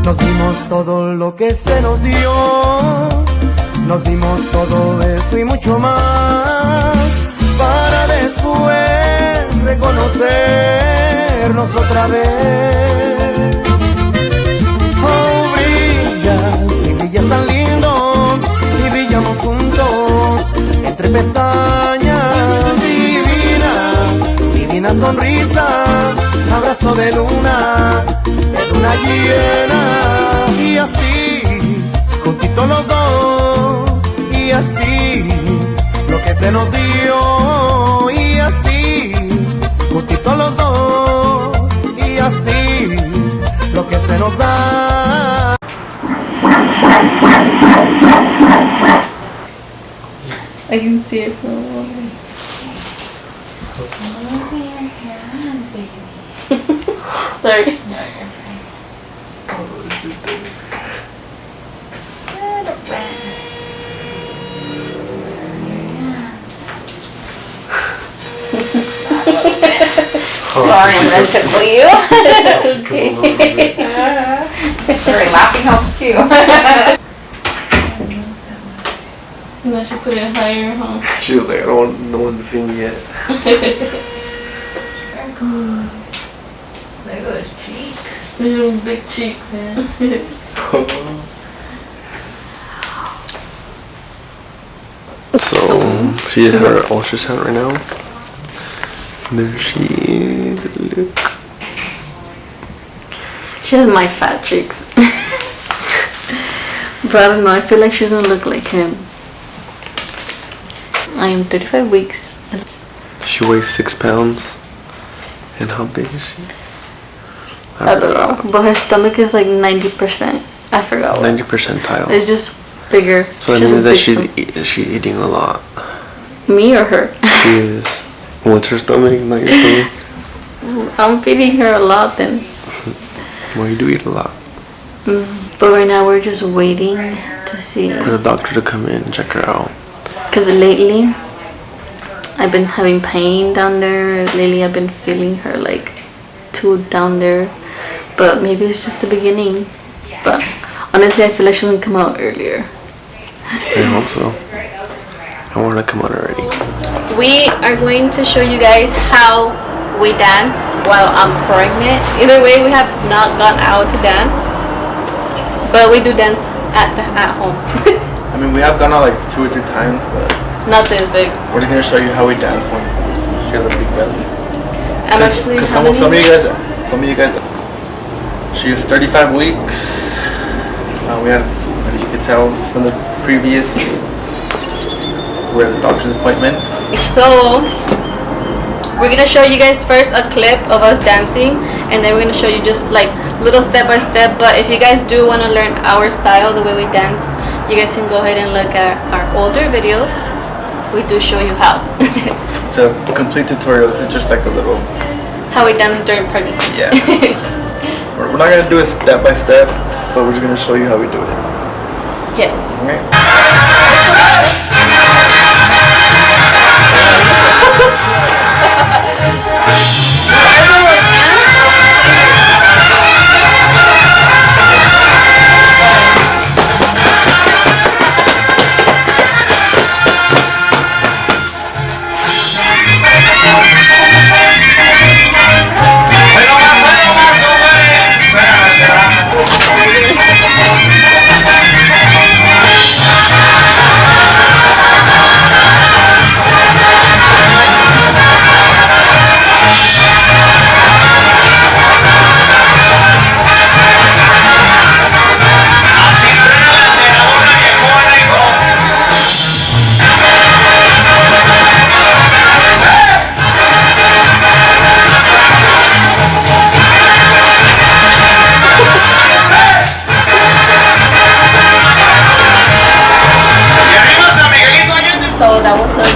Nos dimos todo lo que se nos dio, nos dimos todo eso y mucho más, para después reconocernos otra vez. Oh, brillas y brillas tan lindo, y brillamos juntos entre pestañas. Divina, divina sonrisa, abrazo de luna llena. Y así, juntitos los dos, y así, lo que se nos dio. Y así, juntitos los dos, y así, lo que se nos da. I can see it from a moment. Sorry. Sorry, I'm gonna tickle you. That's okay. Sorry, laughing helps too. And I should put it higher, huh? She was like, I don't want no one to see me yet. Look at those cheeks. Little big cheeks. So she did her ultrasound right now. There she is. Look. She has my fat cheeks. But I don't know, I feel like she doesn't look like him. I am 35 weeks. She weighs 6 pounds. And how big is she? I don't know, but her stomach is like 90%. I forgot what. 90 percentile. It's just bigger. So that means that she's eating a lot. Me or her? She is. What's her stomach? Not your stomach? I'm feeding her a lot then. Well, you do eat a lot. But right now we're just waiting to see. For the doctor to come in and check her out. Because lately I've been having pain down there. Lately I've been feeling her like too down there. But maybe it's just the beginning. But honestly I feel like she doesn't come out earlier. I hope so. I want her to come out already. We are going to show you guys how we dance while I'm pregnant. Either way, we have not gone out to dance, but we do dance at home. I mean, we have gone out like 2 or 3 times, but Nothing big. we're just gonna show you how we dance when she has a big belly. I'm actually. Because some of you guys, she is 35 weeks. We had, as you could tell from the previous, we're at the doctor's appointment. So we're gonna show you guys first a clip of us dancing, and then we're gonna show you just like little step by step. But if you guys do want to learn our style, the way we dance, you guys can go ahead and look at our older videos. We do show you how. It's a complete tutorial. This is just like a little. How we dance during pregnancy. Yeah. We're not gonna do it step by step, but we're just gonna show you how we do it. Yes. Okay.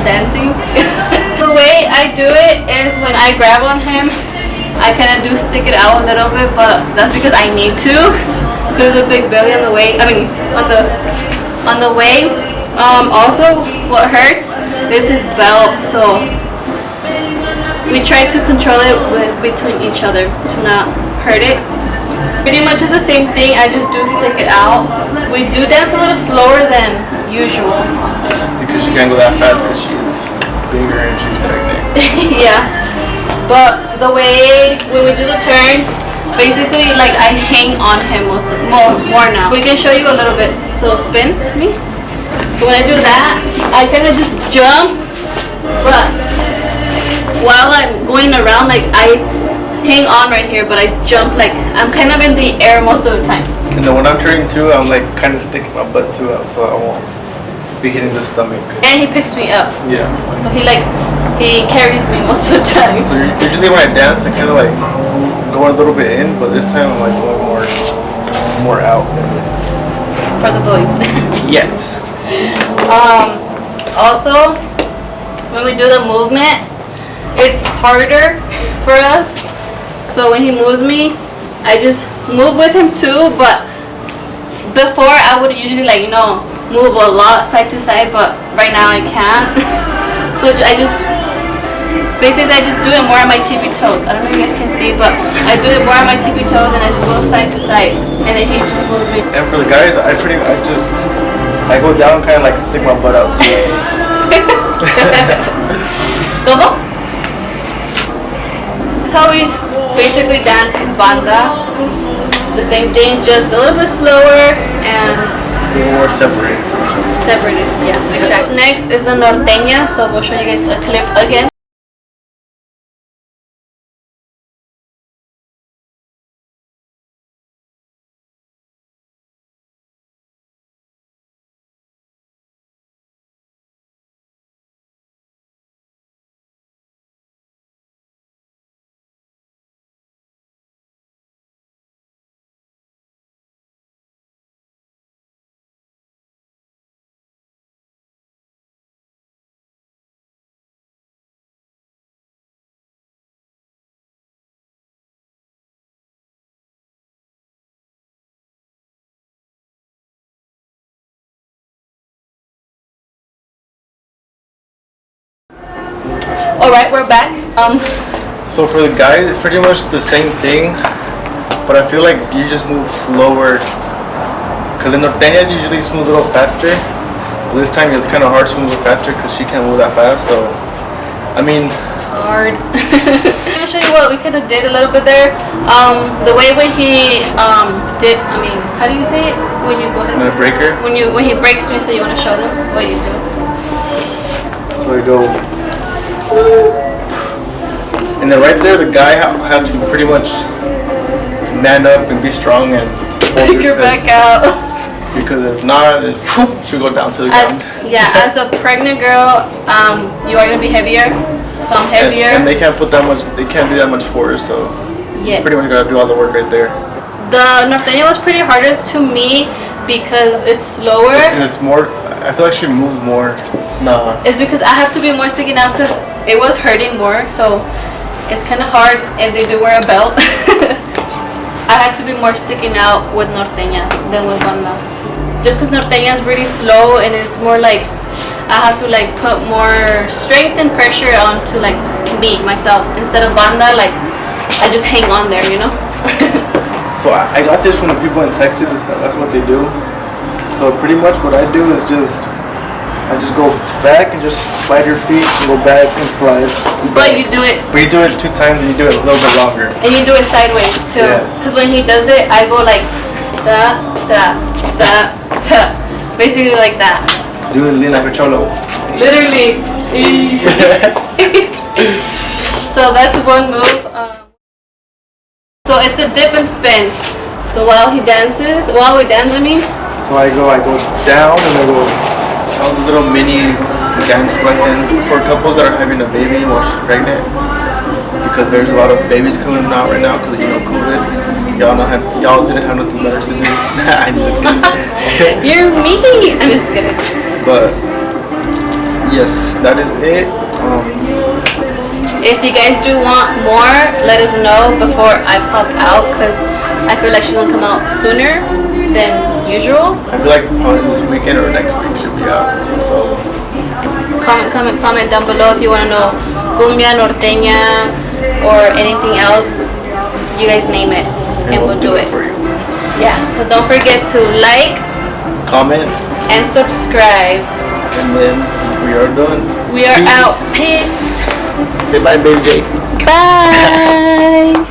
Dancing. The way I do it is when I grab on him, I kind of do stick it out a little bit, but that's because I need to. There's a big belly on the way. I mean, on the way. Also, what hurts is his belt, so we try to control it between each other to not hurt it. Pretty much it's the same thing, I just do stick it out. We do dance a little slower than usual. Because she can't go that fast because she's bigger and she's pregnant. Yeah. But the way when we do the turns, basically like I hang on him more now. We can show you a little bit. So spin me. So when I do that, I kind of just jump, but while I'm going around, like I hang on right here, but I jump like I'm kind of in the air most of the time. And then when I'm turning too, I'm like kind of sticking my butt too out, so I won't be hitting the stomach. And he picks me up. Yeah. So he carries me most of the time. So usually when I dance, I kind of like go a little bit in, but this time I'm like going more out. For the boys. Yes. Also, when we do the movement, it's harder for us. So when he moves me, I just move with him too. But before I would usually move a lot side to side, but right now I can't. So I just do it more on my tippy toes. I don't know if you guys can see, but I do it more on my tippy toes and I just go side to side, and then he just moves me. And for the guys, I go down, kind of like stick my butt out too. ¿Cómo? That's how we basically dance banda. The same thing, just a little bit slower and More separated from each other. separated. Yeah, exactly. Next is a norteña, so we'll show you guys a clip again. Alright, we're back. So for the guys, it's pretty much the same thing, but I feel like you just move slower. Because the norteñas usually just move a little faster. But this time it's kind of hard to move it faster because she can't move that fast. So, I mean, Hard. I'm gonna show you what we kind of did a little bit there. The way when he did, how do you say it? When you go ahead. I'm gonna break her. When he breaks me, so you want to show them what you do. So I go. And then right there, the guy has to pretty much man up and be strong and hold Take your back out. Because if not, she'll go down to the ground. As a pregnant girl, you are gonna be heavier. So I'm heavier. And they can't put that much. They can't do that much force. So yes. pretty much gotta do all the work right there. The norteña was pretty harder to me because it's slower. And it's more. I feel like she moves more. Nah. It's because I have to be more sticking out because it was hurting more. So it's kind of hard, and they do wear a belt. I have to be more sticking out with norteña than with banda. Just because norteña is really slow and it's more like I have to put more strength and pressure onto me myself instead of banda. I just hang on there, you know. So I got this from the people in Texas. That's what they do. So pretty much what I do is I just go back and just slide your feet and go back and slide. But you do it. But you do it 2 times and you do it a little bit longer. And you do it sideways too. Because when he does it, I go like that, that, that, that. Basically like that. Do it like a cholo. Literally. So that's one move. So it's a dip and spin. So while we dance, So I go down and I go a little mini dance lesson for couples that are having a baby while she's pregnant. Because there's a lot of babies coming out right now because COVID. Y'all didn't have nothing better to do. I'm just kidding. You're me. I'm just kidding. But yes, that is it. If you guys do want more, let us know before I pop out because I feel like she's gonna come out sooner than usual. I feel like probably this weekend or next week should be out. So comment down below if you want to know cumbia, norteña, or anything else. You guys name it. and we'll do it. for you. Yeah, so don't forget to like Comment, and subscribe. and then we are done. We are Peace. out. Peace. Say bye, baby. Bye.